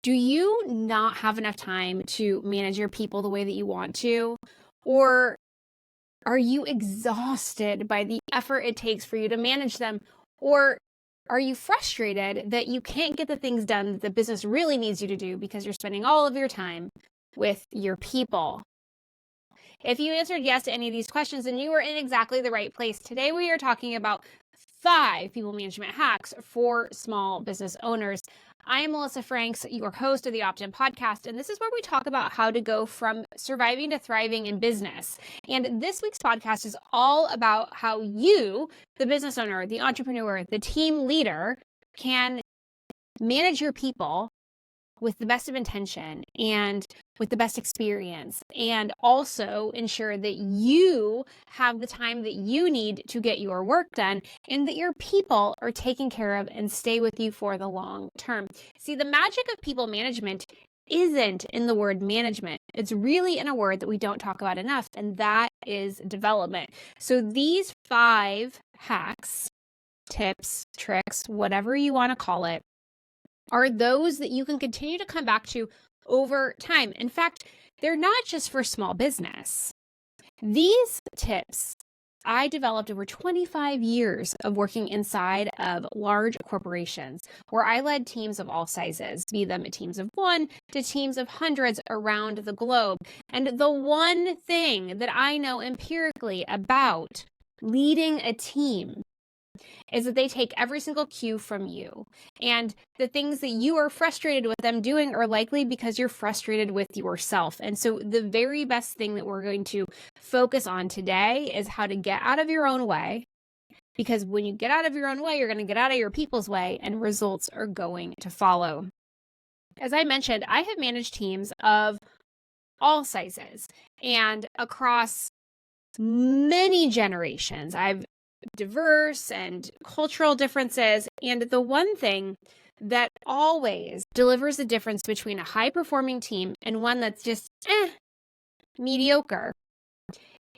Do you not have enough time to manage your people the way that you want to? Or are you exhausted by the effort it takes for you to manage them? Or are you frustrated that you can't get the things done that the business really needs you to do because you're spending all of your time with your people? If you answered yes to any of these questions, then you are in exactly the right place. Today, we are talking about 5 people management hacks for small business owners. I am Melissa Franks, your host of the Opt-in podcast, and this is where we talk about how to go from surviving to thriving in business. And this week's podcast is all about how you, the business owner, the entrepreneur, the team leader, can manage your people with the best of intention and with the best experience, and also ensure that you have the time that you need to get your work done and that your people are taken care of and stay with you for the long term. See, the magic of people management isn't in the word management. It's really in a word that we don't talk about enough, and that is development. So these 5 hacks, tips, tricks, whatever you want to call it, are those that you can continue to come back to over time. In fact, they're not just for small business. These tips I developed over 25 years of working inside of large corporations where I led teams of all sizes, be them teams of 1 to teams of hundreds around the globe. And the one thing that I know empirically about leading a team is that they take every single cue from you. And the things that you are frustrated with them doing are likely because you're frustrated with yourself. And so the very best thing that we're going to focus on today is how to get out of your own way. Because when you get out of your own way, you're going to get out of your people's way, and results are going to follow. As I mentioned, I have managed teams of all sizes and across many generations. I've diverse and cultural differences. And the one thing that always delivers the difference between a high-performing team and one that's just mediocre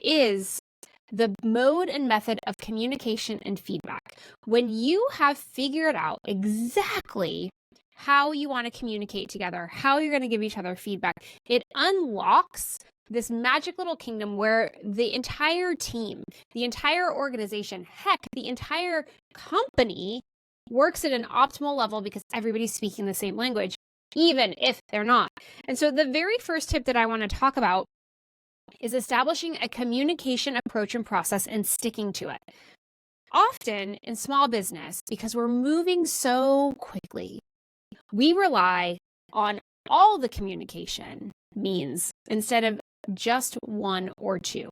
is the mode and method of communication and feedback. When you have figured out exactly how you want to communicate together, how you're going to give each other feedback, it unlocks this magic little kingdom where the entire team, the entire organization, heck, the entire company works at an optimal level because everybody's speaking the same language, even if they're not. And so the very first tip that I want to talk about is establishing a communication approach and process and sticking to it. Often in small business, because we're moving so quickly, we rely on all the communication means instead of just 1 or 2.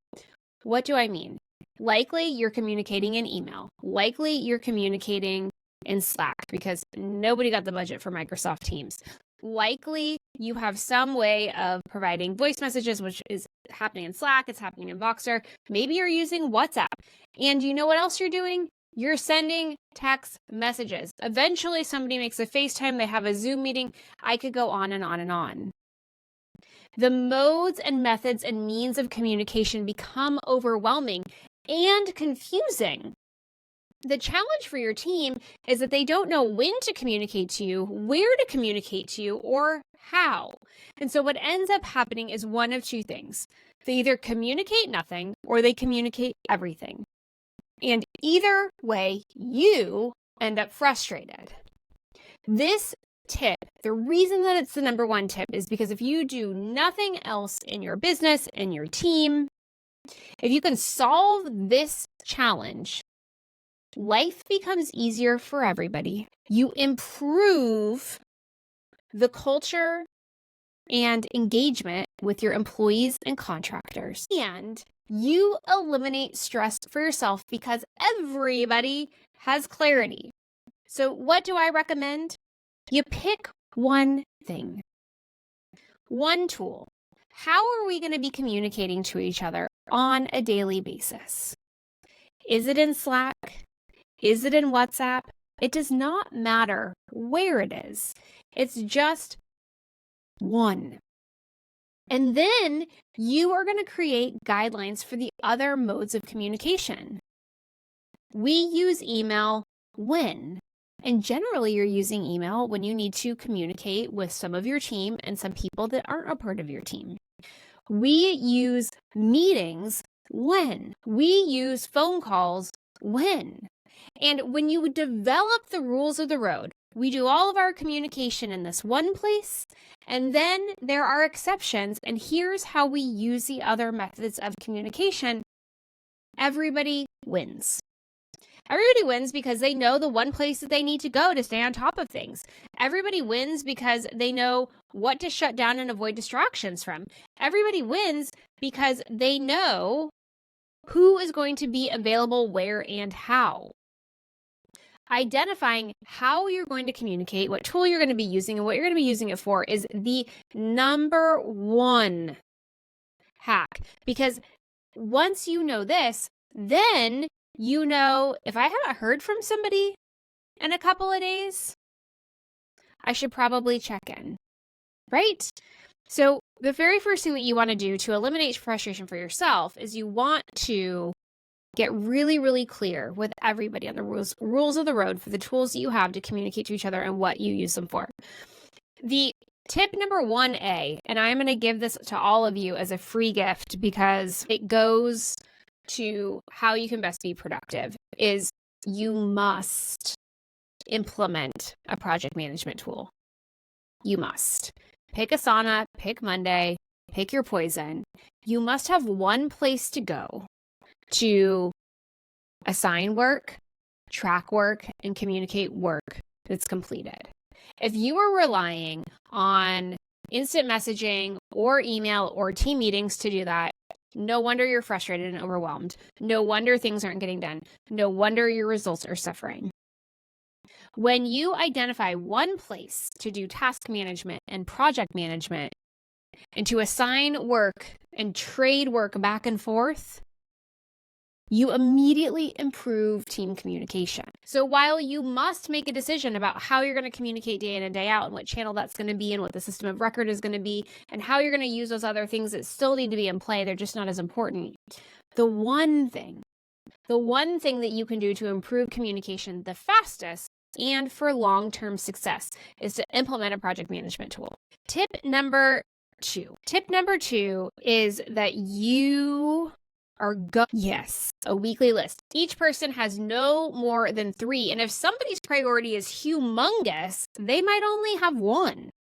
What do I mean? Likely you're communicating in email. Likely you're communicating in Slack because nobody got the budget for Microsoft Teams. Likely you have some way of providing voice messages, which is happening in Slack, it's happening in Voxer. Maybe you're using WhatsApp. And you know what else you're doing? You're sending text messages. Eventually somebody makes a FaceTime, they have a Zoom meeting. I could go on and on and on. The modes and methods and means of communication become overwhelming and confusing. The challenge for your team is that they don't know when to communicate to you, where to communicate to you, or how. And so what ends up happening is one of 2 things. They either communicate nothing or they communicate everything. And either way, you end up frustrated. This tip, the reason that it's the number 1 tip is because if you do nothing else in your business, in your team, if you can solve this challenge, life becomes easier for everybody. You improve the culture and engagement with your employees and contractors, and you eliminate stress for yourself because everybody has clarity. So what do I recommend? You pick one thing, one tool. How are we going to be communicating to each other on a daily basis? Is it in Slack? Is it in WhatsApp? It does not matter where it is. It's just one. And then you are going to create guidelines for the other modes of communication. We use email when? And generally, you're using email when you need to communicate with some of your team and some people that aren't a part of your team. We use meetings when? We use phone calls when? And when you develop the rules of the road, we do all of our communication in this one place, and then there are exceptions, and here's how we use the other methods of communication. Everybody wins. Everybody wins because they know the one place that they need to go to stay on top of things. Everybody wins because they know what to shut down and avoid distractions from. Everybody wins because they know who is going to be available where and how. Identifying how you're going to communicate, what tool you're going to be using, and what you're going to be using it for is the number one hack. Because once you know this, then you know, if I haven't heard from somebody in a couple of days, I should probably check in, right? So the very first thing that you want to do to eliminate frustration for yourself is you want to get really, really clear with everybody on the rules of the road for the tools that you have to communicate to each other and what you use them for. The tip number 1A, and I'm going to give this to all of you as a free gift because it goes to how you can best be productive, is you must implement a project management tool. You must. Pick Asana, pick Monday, pick your poison. You must have one place to go to assign work, track work, and communicate work that's completed. If you are relying on instant messaging or email or team meetings to do that, no wonder you're frustrated and overwhelmed. No wonder things aren't getting done. No wonder your results are suffering. When you identify one place to do task management and project management and to assign work and trade work back and forth, you immediately improve team communication. So while you must make a decision about how you're going to communicate day in and day out and what channel that's going to be and what the system of record is going to be and how you're going to use those other things that still need to be in play, they're just not as important. The one thing that you can do to improve communication the fastest and for long-term success is to implement a project management tool. Tip number two is that you are a weekly list. Each person has no more than 3. And if somebody's priority is humongous, they might only have 1.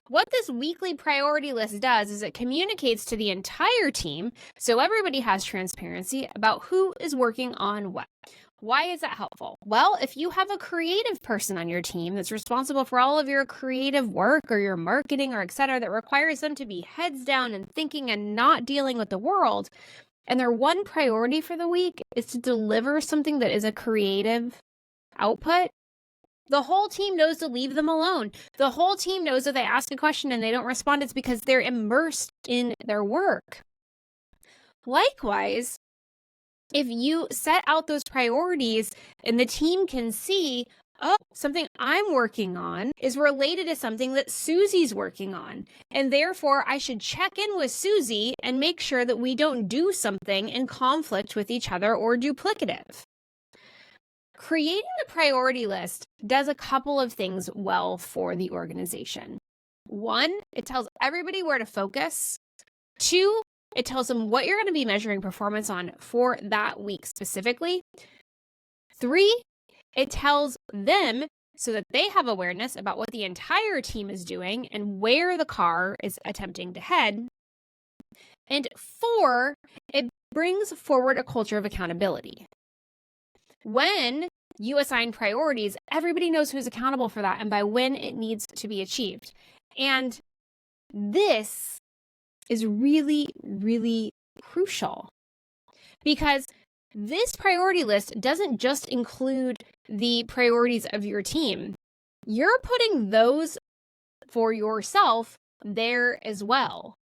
What this weekly priority list does is it communicates to the entire team so everybody has transparency about who is working on what. Why is that helpful? Well, if you have a creative person on your team that's responsible for all of your creative work or your marketing or et cetera that requires them to be heads down and thinking and not dealing with the world, and their one priority for the week is to deliver something that is a creative output, the whole team knows to leave them alone. The whole team knows if they ask a question and they don't respond, it's because they're immersed in their work. Likewise, if you set out those priorities and the team can see, oh, something I'm working on is related to something that Susie's working on. And therefore, I should check in with Susie and make sure that we don't do something in conflict with each other or duplicative. Creating the priority list does a couple of things well for the organization. 1, it tells everybody where to focus. 2, it tells them what you're going to be measuring performance on for that week specifically. 3, it tells them so that they have awareness about what the entire team is doing and where the car is attempting to head. And 4, it brings forward a culture of accountability. When you assign priorities, everybody knows who's accountable for that and by when it needs to be achieved. And this is really, really crucial because this priority list doesn't just include the priorities of your team. You're putting those for yourself there as well.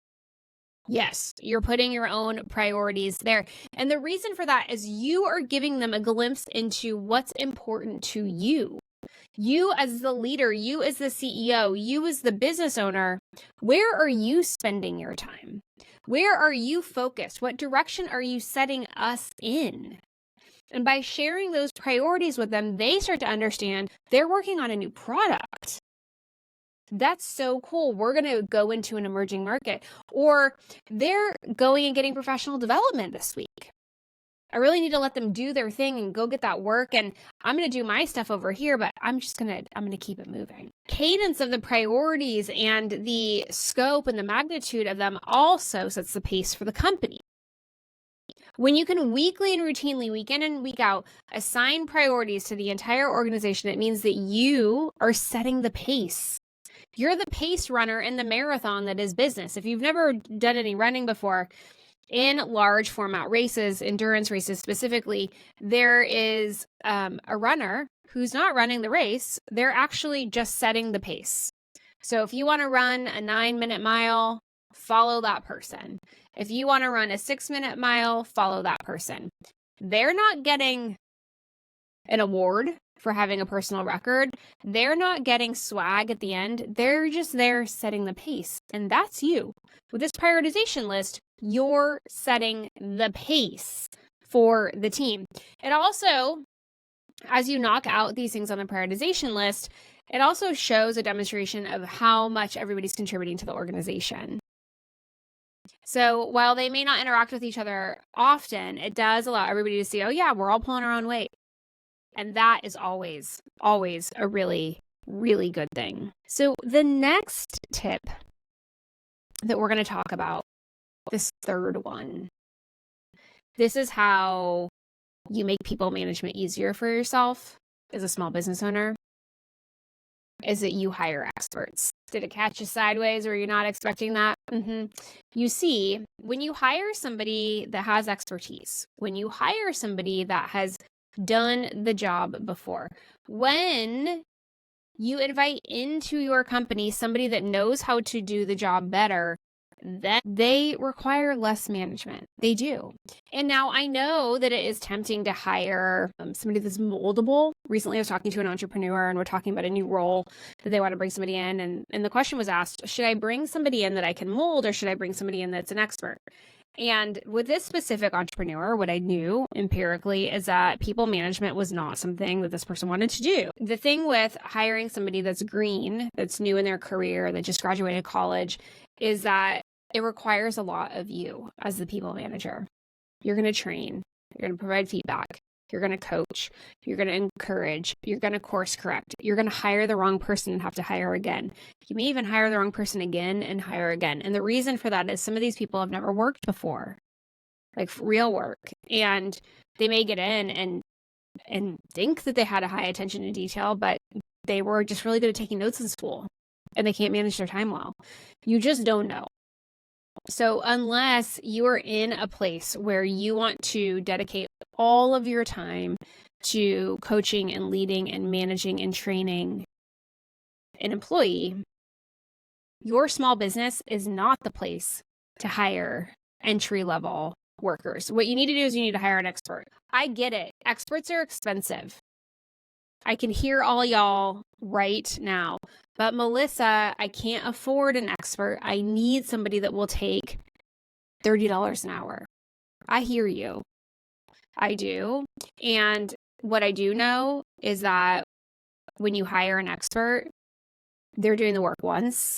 Yes, you're putting your own priorities there. And the reason for that is you are giving them a glimpse into what's important to you. You as the leader, you as the CEO, you as the business owner, where are you spending your time? Where are you focused? What direction are you setting us in? And by sharing those priorities with them, they start to understand they're working on a new product. That's so cool. We're going to go into an emerging market, or they're going and getting professional development this week. I really need to let them do their thing and go get that work. And I'm going to do my stuff over here, but I'm going to keep it moving. Cadence of the priorities and the scope and the magnitude of them also sets the pace for the company. When you can weekly and routinely, week in and week out, assign priorities to the entire organization, it means that you are setting the pace. You're the pace runner in the marathon that is business. If you've never done any running before, in large format races, endurance races specifically, there is a runner who's not running the race. They're actually just setting the pace. So if you want to run a 9-minute mile, follow that person. If you want to run a 6-minute mile, follow that person. They're not getting an award for having a personal record. They're not getting swag at the end. They're just there setting the pace. And that's you. With this prioritization list, you're setting the pace for the team. It also, as you knock out these things on the prioritization list, it also shows a demonstration of how much everybody's contributing to the organization. So while they may not interact with each other often, it does allow everybody to see, oh yeah, we're all pulling our own weight. And that is always, always a really, really good thing. So the next tip that we're going to talk about, this third one, this is how you make people management easier for yourself as a small business owner, is that you hire experts. Did it catch you sideways, or you're not expecting that? You see, when you hire somebody that has expertise, when you hire somebody that has done the job before, when you invite into your company somebody that knows how to do the job better, then they require less management. They do. And now I know that it is tempting to hire somebody that's moldable. Recently, I was talking to an entrepreneur and we're talking about a new role that they want to bring somebody in. And the question was asked, should I bring somebody in that I can mold, or should I bring somebody in that's an expert? And with this specific entrepreneur, what I knew empirically is that people management was not something that this person wanted to do. The thing with hiring somebody that's green, that's new in their career, that just graduated college, is that it requires a lot of you as the people manager. You're going to train, you're going to provide feedback, you're going to coach, you're going to encourage, you're going to course correct, you're going to hire the wrong person and have to hire again. You may even hire the wrong person again and hire again. And the reason for that is some of these people have never worked before, like real work. And they may get in and think that they had a high attention to detail, but they were just really good at taking notes in school and they can't manage their time well. You just don't know. So unless you are in a place where you want to dedicate all of your time to coaching and leading and managing and training an employee, your small business is not the place to hire entry-level workers. What you need to do is you need to hire an expert. I get it. Experts are expensive. I can hear all y'all right now. But Melissa, I can't afford an expert. I need somebody that will take $30 an hour. I hear you. I do. And what I do know is that when you hire an expert, they're doing the work once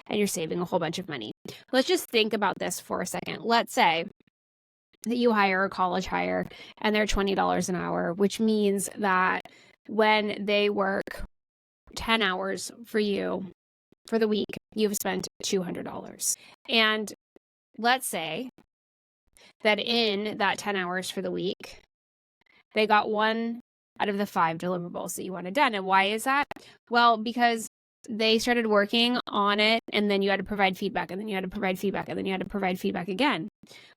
and you're saving a whole bunch of money. Let's just think about this for a second. Let's say that you hire a college hire and they're $20 an hour, which means that when they work 10 hours for you for the week, you've spent $200. And let's say that in that 10 hours for the week, they got 1 out of the 5 deliverables that you wanted done. And why is that? Well, because they started working on it and then you had to provide feedback and then you had to provide feedback and then you had to provide feedback again.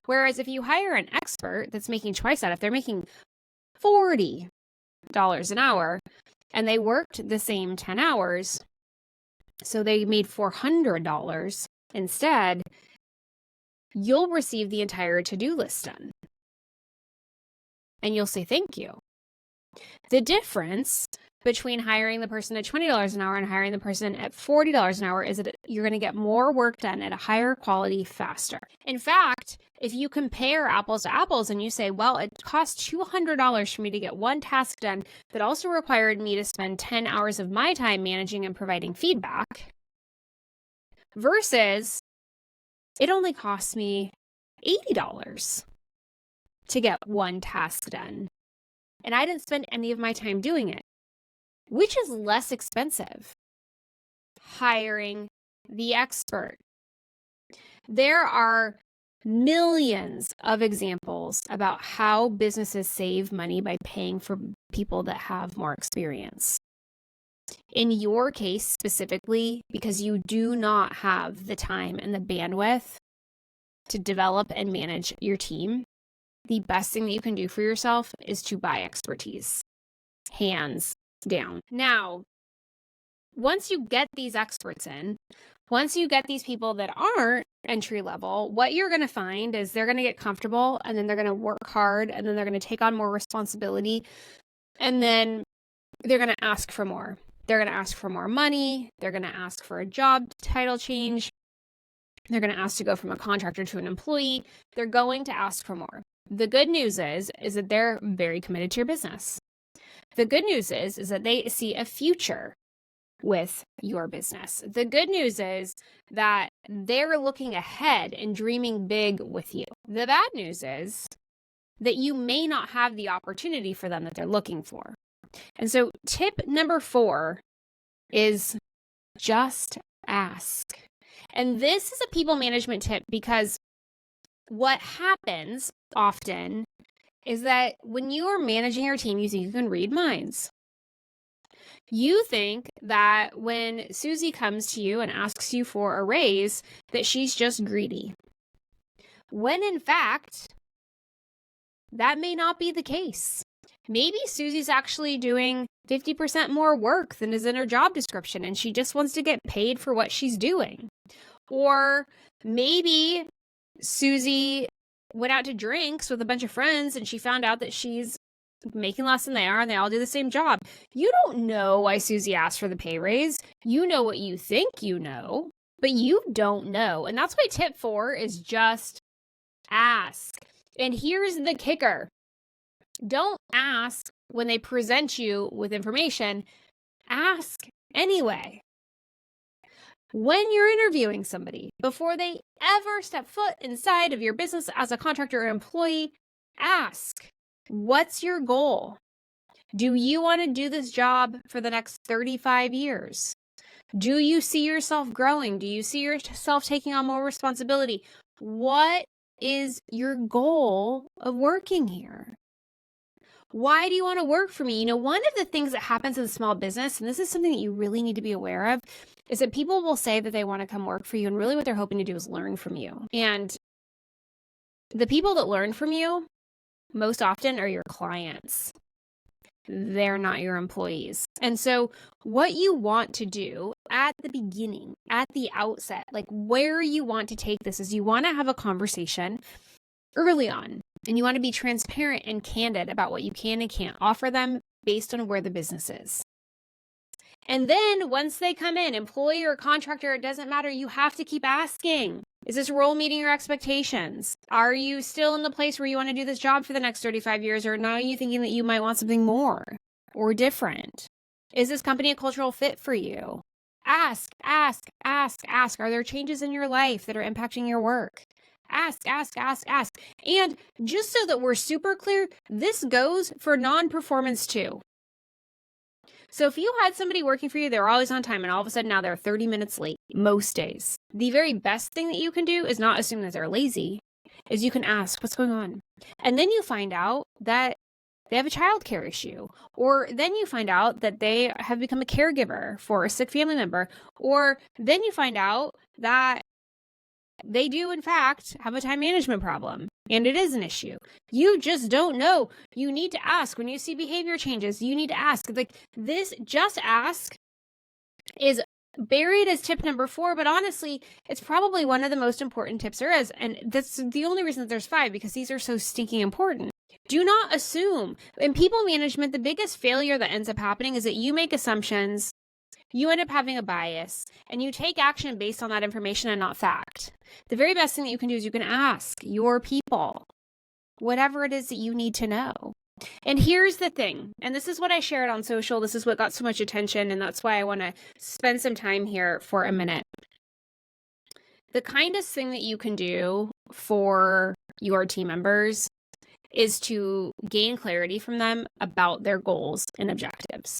Whereas if you hire an expert that's making twice that, if they're making $40 an hour and they worked the same 10 hours, so they made $400 instead, you'll receive the entire to-do list done. And you'll say thank you. The difference between hiring the person at $20 an hour and hiring the person at $40 an hour is that you're going to get more work done at a higher quality faster. In fact, if you compare apples to apples and you say, well, it cost $200 for me to get one task done that also required me to spend 10 hours of my time managing and providing feedback, versus it only cost me $80 to get one task done. And I didn't spend any of my time doing it. Which is less expensive? Hiring the expert. There are millions of examples about how businesses save money by paying for people that have more experience. In your case specifically, because you do not have the time and the bandwidth to develop and manage your team, the best thing that you can do for yourself is to buy expertise. Hands down. Now, once you get these experts in, once you get these people that aren't entry level, what you're going to find is they're going to get comfortable, and then they're going to work hard, and then they're going to take on more responsibility, and then they're going to ask for more. They're going to ask for more money. They're going to ask for a job title change. They're going to ask to go from a contractor to an employee. They're going to ask for more. The good news is that they're very committed to your business. The good news is that they see a future with your business. The good news is that they're looking ahead and dreaming big with you. The bad news is that you may not have the opportunity for them that they're looking for. And so tip number 4 is just ask. And this is a people management tip because what happens often is that when you are managing your team, you think you can read minds. You think that when Susie comes to you and asks you for a raise, that she's just greedy. When in fact, that may not be the case. Maybe Susie's actually doing 50% more work than is in her job description, and she just wants to get paid for what she's doing. Or maybe Susie went out to drinks with a bunch of friends and she found out that she's making less than they are and they all do the same job. You don't know why Susie asked for the pay raise. You know what you think you know, but you don't know. And that's why tip 4 is just ask. And here's the kicker. Don't ask when they present you with information. Ask anyway. When you're interviewing somebody, before they ever step foot inside of your business as a contractor or employee, ask, what's your goal? Do you want to do this job for the next 35 years? Do you see yourself growing? Do you see yourself taking on more responsibility? What is your goal of working here? Why do you want to work for me? You know, one of the things that happens in small business, and this is something that you really need to be aware of, is that people will say that they want to come work for you, and really what they're hoping to do is learn from you. And the people that learn from you most often are your clients. They're not your employees. And so what you want to do at the beginning, at the outset, like where you want to take this is you want to have a conversation early on. And you want to be transparent and candid about what you can and can't offer them based on where the business is. And then once they come in, employee or contractor, it doesn't matter. You have to keep asking. Is this role meeting your expectations? Are you still in the place where you want to do this job for the next 35 years? Or now are you thinking that you might want something more or different? Is this company a cultural fit for you? Ask, ask, ask, ask. Are there changes in your life that are impacting your work? Ask, ask, ask, ask. And just so that we're super clear, this goes for non-performance too. So if you had somebody working for you, they're always on time, and all of a sudden now they're 30 minutes late most days, the very best thing that you can do is not assume that they're lazy, is you can ask, what's going on? And then you find out that they have a childcare issue, or then you find out that they have become a caregiver for a sick family member, or then you find out that they do, in fact, have a time management problem, and it is an issue. You just don't know. You need to ask. When you see behavior changes, you need to ask. Like this, just ask is buried as tip number 4, but honestly, it's probably one of the most important tips there is. And that's the only reason that there's 5, because these are so stinking important. Do not assume. In people management, the biggest failure that ends up happening is that you make assumptions, you end up having a bias, and you take action based on that information and not fact. The very best thing that you can do is you can ask your people whatever it is that you need to know. And here's the thing, and this is what I shared on social, this is what got so much attention, and that's why I want to spend some time here for a minute. The kindest thing that you can do for your team members is to gain clarity from them about their goals and objectives.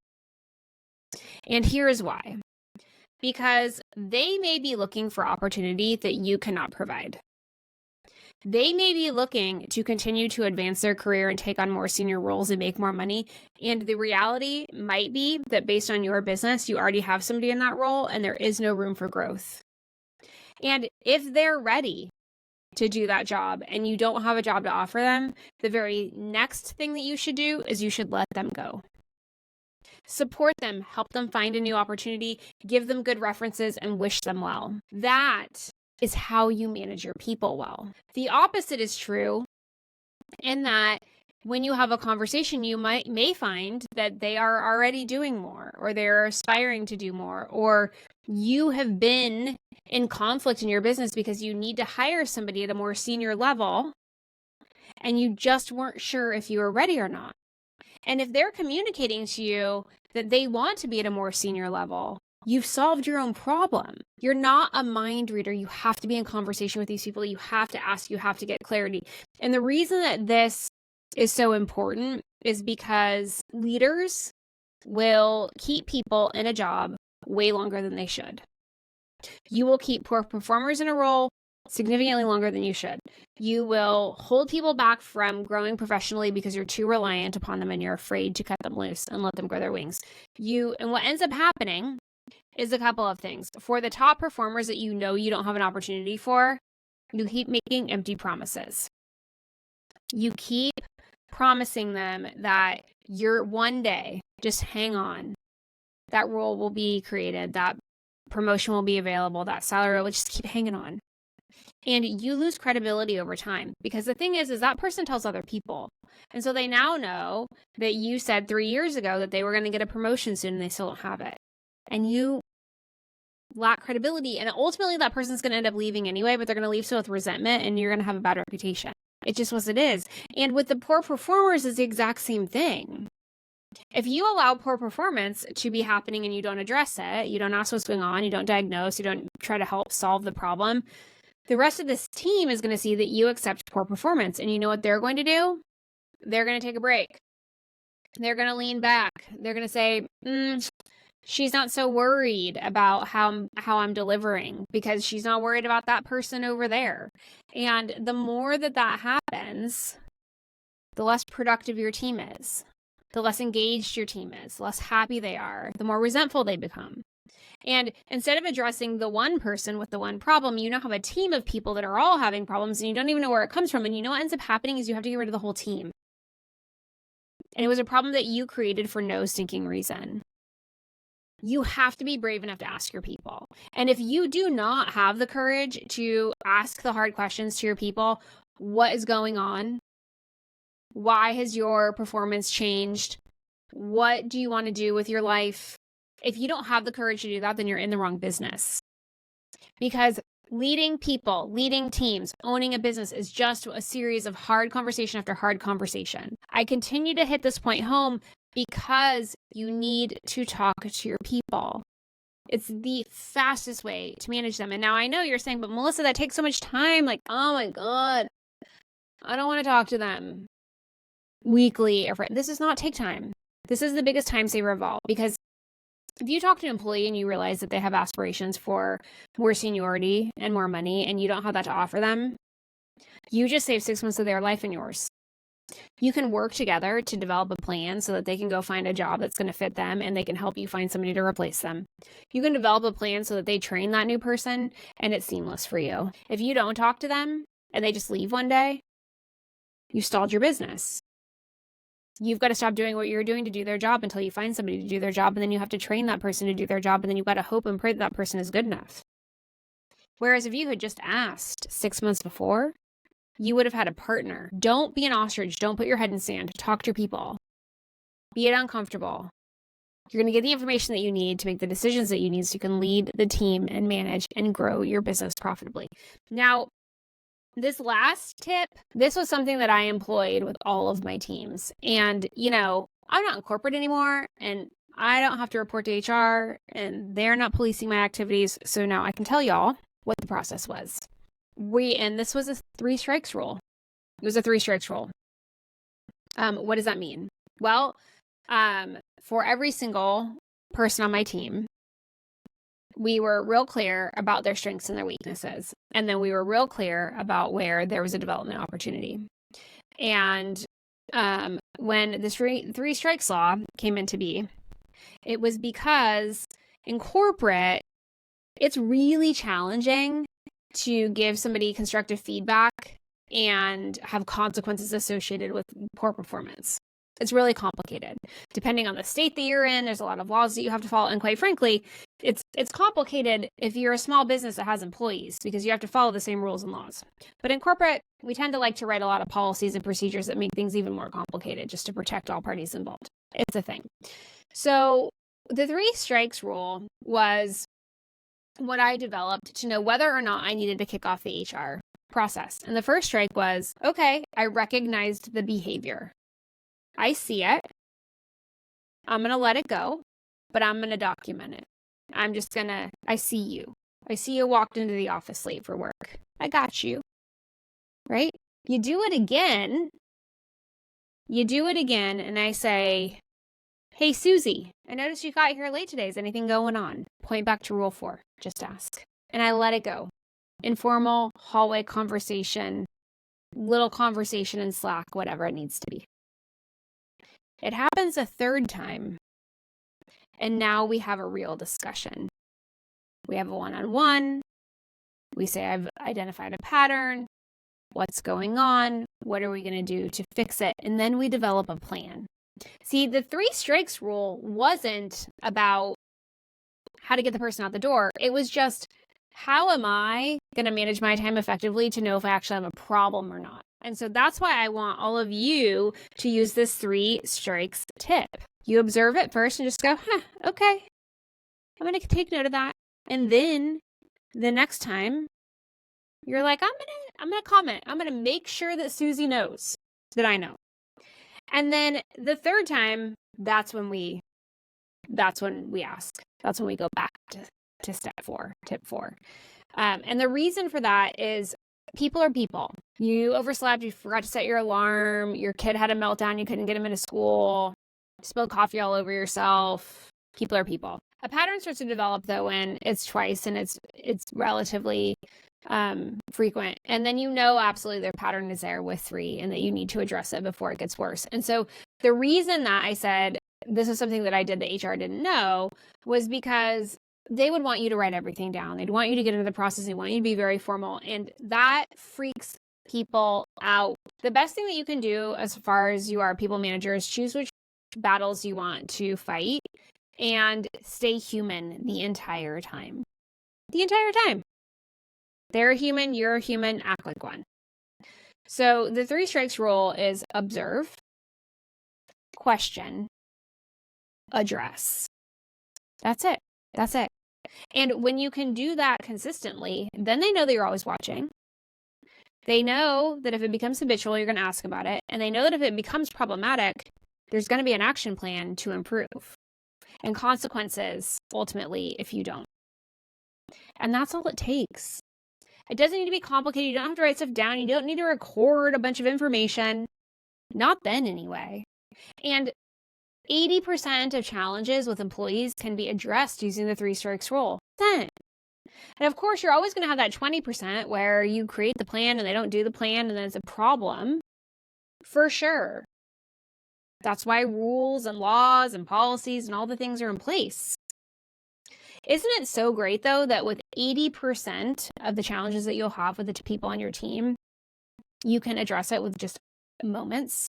And here's why. Because they may be looking for opportunity that you cannot provide. They may be looking to continue to advance their career and take on more senior roles and make more money. And the reality might be that based on your business, you already have somebody in that role and there is no room for growth. And if they're ready to do that job and you don't have a job to offer them, the very next thing that you should do is you should let them go. Support them, help them find a new opportunity, give them good references, and wish them well. That is how you manage your people well. The opposite is true in that when you have a conversation, you may find that they are already doing more, or they're aspiring to do more, or you have been in conflict in your business because you need to hire somebody at a more senior level, and you just weren't sure if you were ready or not. And if they're communicating to you that they want to be at a more senior level, you've solved your own problem. You're not a mind reader. You have to be in conversation with these people. You have to ask, you have to get clarity. And the reason that this is so important is because leaders will keep people in a job way longer than they should. You will keep poor performers in a role significantly longer than you should. You will hold people back from growing professionally because you're too reliant upon them and you're afraid to cut them loose and let them grow their wings. And what ends up happening is a couple of things. For the top performers that you know you don't have an opportunity for, you keep making empty promises. You keep promising them that you're one day, just hang on, that role will be created, that promotion will be available, that salary will just keep hanging on. And you lose credibility over time because the thing is that person tells other people. And so they now know that you said 3 years ago that they were going to get a promotion soon and they still don't have it. And you lack credibility. And ultimately that person's going to end up leaving anyway, but they're going to leave so with resentment and you're going to have a bad reputation. It's just what it is. And with the poor performers, it's the exact same thing. If you allow poor performance to be happening and you don't address it, you don't ask what's going on, you don't diagnose, you don't try to help solve the problem, the rest of this team is going to see that you accept poor performance. And you know what they're going to do? They're going to take a break. They're going to lean back. They're going to say, she's not so worried about how I'm delivering because she's not worried about that person over there. And the more that happens, the less productive your team is, the less engaged your team is, the less happy they are, the more resentful they become. And instead of addressing the one person with the one problem, you now have a team of people that are all having problems and you don't even know where it comes from. And you know what ends up happening is you have to get rid of the whole team. And it was a problem that you created for no stinking reason. You have to be brave enough to ask your people. And if you do not have the courage to ask the hard questions to your people, what is going on? Why has your performance changed? What do you want to do with your life? If you don't have the courage to do that, then you're in the wrong business. Because leading people, leading teams, owning a business is just a series of hard conversation after hard conversation. I continue to hit this point home because you need to talk to your people. It's the fastest way to manage them. And now I know you're saying, but Melissa, that takes so much time. Like, oh my God, I don't want to talk to them weekly. This does not take time. This is the biggest time saver of all, because if you talk to an employee and you realize that they have aspirations for more seniority and more money and you don't have that to offer them, you just save 6 months of their life and yours. You can work together to develop a plan so that they can go find a job that's going to fit them and they can help you find somebody to replace them. You can develop a plan so that they train that new person and it's seamless for you. If you don't talk to them and they just leave one day, you stalled your business. You've got to stop doing what you're doing to do their job until you find somebody to do their job, and then you have to train that person to do their job, and then you've got to hope and pray that that person is good enough. Whereas if you had just asked 6 months before, you would have had a partner. Don't be an ostrich. Don't put your head in sand. Talk to your people. Be it uncomfortable. You're going to get the information that you need to make the decisions that you need so you can lead the team and manage and grow your business profitably. Now, this last tip, this was something that I employed with all of my teams. And, I'm not in corporate anymore, and I don't have to report to HR, and they're not policing my activities. So now I can tell y'all what the process was. And this was a 3 strikes rule. It was a 3 strikes rule. What does that mean? Well, for every single person on my team, we were real clear about their strengths and their weaknesses. And then we were real clear about where there was a development opportunity. And when this 3 strikes law came into be, it was because in corporate, it's really challenging to give somebody constructive feedback and have consequences associated with poor performance. It's really complicated. Depending on the state that you're in, there's a lot of laws that you have to follow. And quite frankly, it's complicated if you're a small business that has employees because you have to follow the same rules and laws. But in corporate, we tend to like to write a lot of policies and procedures that make things even more complicated just to protect all parties involved. It's a thing. So the 3 strikes rule was what I developed to know whether or not I needed to kick off the HR process. And the first strike was, okay, I recognized the behavior. I see it. I'm going to let it go, but I'm going to document it. I see you. I see you walked into the office late for work. I got you. Right? You do it again. And I say, hey, Susie, I noticed you got here late today. Is anything going on? Point back to rule 4. Just ask. And I let it go. Informal hallway conversation, little conversation in Slack, whatever it needs to be. It happens a 3rd time, and now we have a real discussion. We have a one-on-one. We say, I've identified a pattern. What's going on? What are we going to do to fix it? And then we develop a plan. See, the 3 strikes rule wasn't about how to get the person out the door. It was just, how am I going to manage my time effectively to know if I actually have a problem or not? And so that's why I want all of you to use this 3 strikes tip. You observe it first and just go, okay, I'm going to take note of that. And then the next time you're like, I'm going to comment. I'm going to make sure that Susie knows that I know. And then the 3rd time, that's when we ask. That's when we go back to tip 4. And the reason for that is people are people. You overslept, you forgot to set your alarm, your kid had a meltdown, you couldn't get him into school, spilled coffee all over yourself. People are people. A pattern starts to develop though when it's twice and it's relatively frequent. And then absolutely their pattern is there with 3 and that you need to address it before it gets worse. And so the reason that I said this is something that I did that HR didn't know was because they would want you to write everything down. They'd want you to get into the process. They want you to be very formal. And that freaks people out. The best thing that you can do as far as you are a people manager is choose which battles you want to fight and stay human the entire time. The entire time. They're human, you're a human, act like one. So the 3 strikes rule is observe, question, address. That's it. And when you can do that consistently, then they know that you're always watching. They know that if it becomes habitual, you're going to ask about it. And they know that if it becomes problematic, there's going to be an action plan to improve and consequences ultimately if you don't. And that's all it takes. It doesn't need to be complicated. You don't have to write stuff down. You don't need to record a bunch of information. Not then anyway. And 80% of challenges with employees can be addressed using the 3 strikes rule. And of course, you're always going to have that 20% where you create the plan and they don't do the plan and then it's a problem. For sure. That's why rules and laws and policies and all the things are in place. Isn't it so great, though, that with 80% of the challenges that you'll have with the people on your team, you can address it with just moments?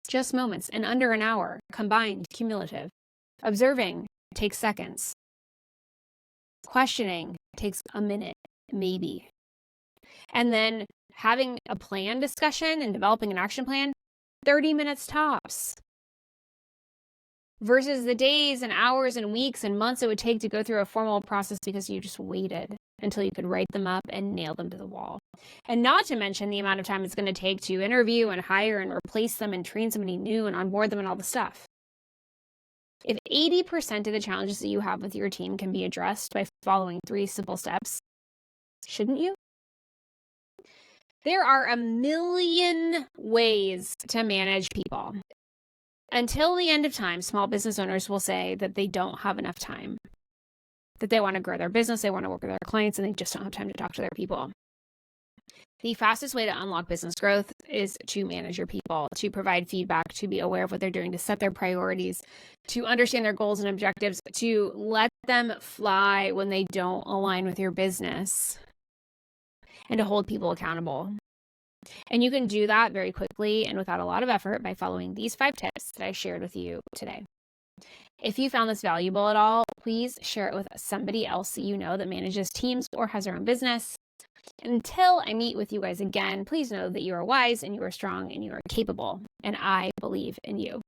Just moments, in under an hour, combined, cumulative. Observing takes seconds. Questioning takes a minute, maybe. And then having a plan discussion and developing an action plan, 30 minutes tops. Versus the days and hours and weeks and months it would take to go through a formal process because you just waited until you could write them up and nail them to the wall. And not to mention the amount of time it's going to take to interview and hire and replace them and train somebody new and onboard them and all the stuff. If 80% of the challenges that you have with your team can be addressed by following 3 simple steps, shouldn't you? There are a million ways to manage people. Until the end of time, small business owners will say that they don't have enough time, that they want to grow their business, they want to work with their clients, and they just don't have time to talk to their people. The fastest way to unlock business growth is to manage your people, to provide feedback, to be aware of what they're doing, to set their priorities, to understand their goals and objectives, to let them fly when they don't align with your business, and to hold people accountable. And you can do that very quickly and without a lot of effort by following these 5 tips that I shared with you today. If you found this valuable at all, please share it with somebody else that you know that manages teams or has their own business. Until I meet with you guys again, please know that you are wise and you are strong and you are capable, and I believe in you.